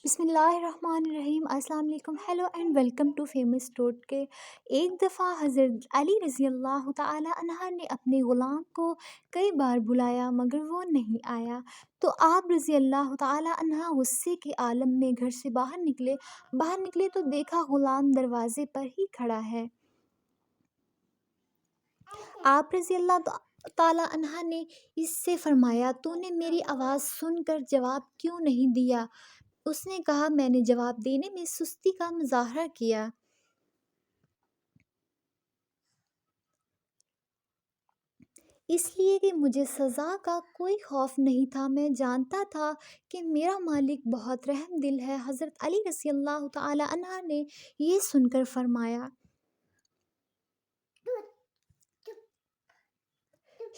بسم اللہ الرحمن الرحیم۔ السلام علیکم، hello and welcome to famous ٹوٹ کے۔ ایک دفعہ حضرت علی رضی اللہ تعالی عنہ نے اپنے غلام کو کئی بار بلایا مگر وہ نہیں آیا، تو آپ رضی اللہ تعالی عنہ غصے کے عالم میں گھر سے باہر نکلے تو دیکھا غلام دروازے پر ہی کھڑا ہے۔ آپ رضی اللہ تعالی عنہ نے اس سے فرمایا، تو نے میری آواز سن کر جواب کیوں نہیں دیا؟ اس نے کہا، میں نے جواب دینے میں سستی کا مظاہرہ کیا، اس لیے کہ مجھے سزا کا کوئی خوف نہیں تھا، میں جانتا تھا کہ میرا مالک بہت رحم دل ہے۔ حضرت علی رضی اللہ تعالی عنہ نے یہ سن کر فرمایا،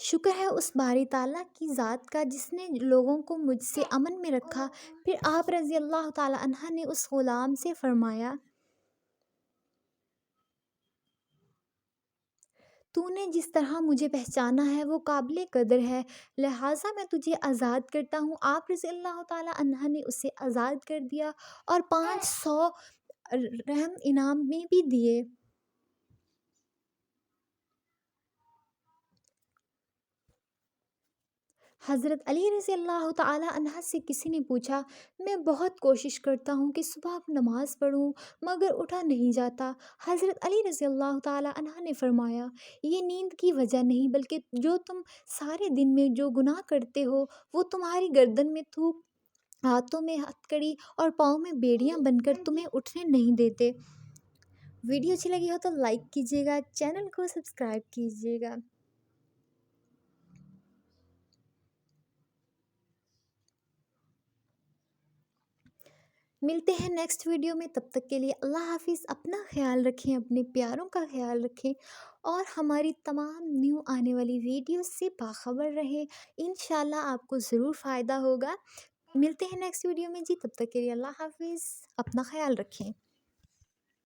شکر ہے اس باری تعالیٰ کی ذات کا جس نے لوگوں کو مجھ سے امن میں رکھا۔ پھر آپ رضی اللہ تعالی عنہ نے اس غلام سے فرمایا، تو نے جس طرح مجھے پہچانا ہے وہ قابل قدر ہے، لہٰذا میں تجھے آزاد کرتا ہوں۔ آپ رضی اللہ تعالی عنہ نے اسے آزاد کر دیا اور 500 رحم انعام میں بھی دیے۔ حضرت علی رضی اللہ تعالی عنہ سے کسی نے پوچھا، میں بہت کوشش کرتا ہوں کہ صبح نماز پڑھوں مگر اٹھا نہیں جاتا۔ حضرت علی رضی اللہ تعالی عنہ نے فرمایا، یہ نیند کی وجہ نہیں بلکہ جو تم سارے دن میں جو گناہ کرتے ہو وہ تمہاری گردن میں تھوک، ہاتھوں میں ہتھکڑی اور پاؤں میں بیڑیاں بن کر تمہیں اٹھنے نہیں دیتے۔ ویڈیو اچھی لگی ہو تو لائک کیجیے گا، چینل کو سبسکرائب کیجیے گا۔ ملتے ہیں نیکسٹ ویڈیو میں، تب تک کے لیے اللہ حافظ۔ اپنا خیال رکھیں، اپنے پیاروں کا خیال رکھیں اور ہماری تمام نیو آنے والی ویڈیوز سے باخبر رہیں۔ انشاءاللہ آپ کو ضرور فائدہ ہوگا۔ ملتے ہیں نیکسٹ ویڈیو میں جی، تب تک کے لیے اللہ حافظ، اپنا خیال رکھیں۔